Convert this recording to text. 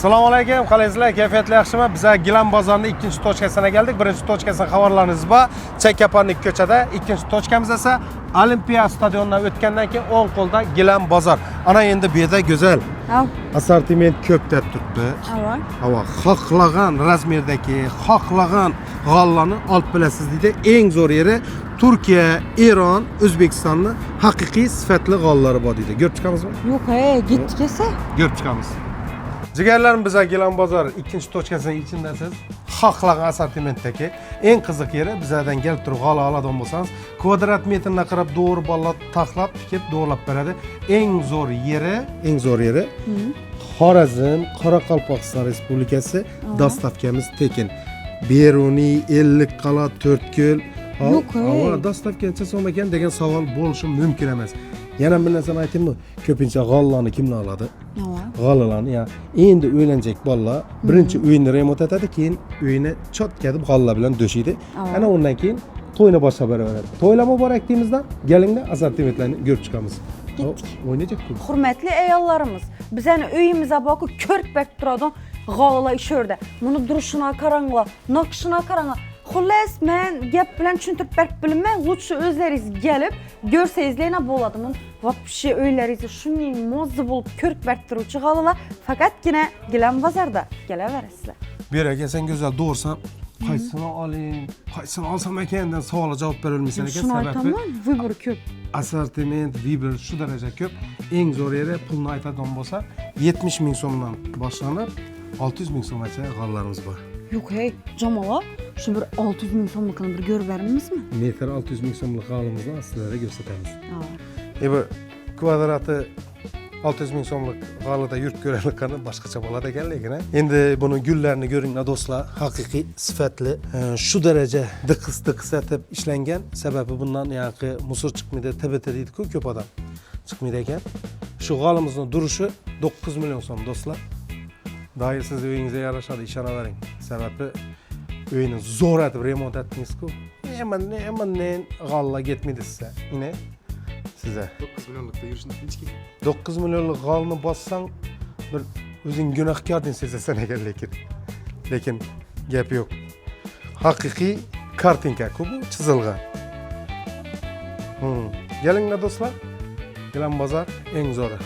Assalomu alaykum, qalaysizlar? Kayfiyatlar yaxshimi? Biz Gilam bozorining ikkinchi tochkasiga keldik. Birinchi tochkasidan xabarlarimiz bor. Chekkaponlik ko'chada, ikkinchi tochkamiz esa Olimpiya stadionidan o'tgandan keyin o'ng qo'lda Gilam bozor. Ana endi bu yerda go'zal. Assortiment ko'p deb turibdi. Havo xohlagan razmerdagi, xohlagan g'allani olib bilasiz deydi. Eng zo'r yeri Turkiya, Eron, O'zbekistonning haqiqiy sifatli g'allari bor deydi. Ko'rib chiqamizmi? Yo'q, gitdik esa. Ko'rib chiqamiz. Jigarlarim biza Gilam bozor ikkinchi tochkasining ichindasiz. Xohlagan assortimentdagi eng qiziq yeri bizlardan kelib turib g'ala oladigan bo'lsangiz, kvadrat metrga qarab to'g'ri ballab, taxlab, tikib, to'g'rilab beradi. Eng zo'r yeri Xorazm, Qoraqalpog'iston Respublikasi dostavkamiz tekin. Beruniy, 50 qala, 4 ko'l. Yo'q, dostavkancha so'magan degan savol bo'lishi mumkin emas. Yana bir narsani aytaymi? Ko'pincha g'allani kimlar oladi? G'allalarni ya endi o'ylanjak bolalar birinchi uyini remont etadi, keyin uyini chotka deb g'alla bilan döşiydi. Ana undan keyin to'yni boshlab beraveradi. To'ylama bor aktimizdan kelinglar assortimentlarni ko'rib chiqamiz. O'ynayajak-ku. Hurmatli ayollarimiz, bizning uyimizga boqib ko'rib berib turadigan g'allalar ish yerda. Buni durishini qaranglar, naqshini qaranglar. Xullas, men gap bilan tushuntirib berib bilmay, lutshi o'zlaringiz kelib, ko'rsangizlar bo'ladi. Men vobshe o'ylaringizni shunday mozzi bo'lib ko'rib berib turuvchi g'allalar faqatgina Gilam bozorda kelaverasizlar. Bu yerga kelsan go'zal doğursan, qaysini oling, qaysini olsam ekandan savolga javob bera olmaysan ekan. Shuni aytaman, vibr ko'p. Assortiment, vibr shu daraja ko'p. Eng zo'r yeri pulni aytadigan bo'lsa, 70 ming so'mdan boshlanib 600 ming so'mgacha g'allarimiz bor. Yo'q, jamoa, shu bir 600 ming so'mlikni bir ko'rib beramizmi? Metr 600 ming so'mlik g'allimizni sizlarga ko'rsatamiz. Bu kvadrati 600 ming so'mlik g'allada yurib ko'rayotgani boshqacha bo'ladi ekan lekin. Endi buni gullarni ko'ringlar do'stlar, haqiqiy sifatli, shu daraja diqis etib ishlangan. Sababi bundan yaqi musor chiqmaydi, TBT deydi-ku ko'p odam. Chiqmaydi ekan. Shu g'allimizning durishi 9 million so'm do'stlar. Doir siz uyingizga yarashadi, ishonavering. Sababi uyni zo'r etib remont etdingiz-ku. Hemen g'alla ketmaydi sizga. Ine size 9 milyonlukta yurishni tinchki. 9 milyonlik g'alni bossang bir o'zing gunohkording sezasan ekan lekin gap yo'q. Haqiqiy kartinka-ku bu chizilgan. Kelinglar do'stlar. Gilam bozor eng zo'ri.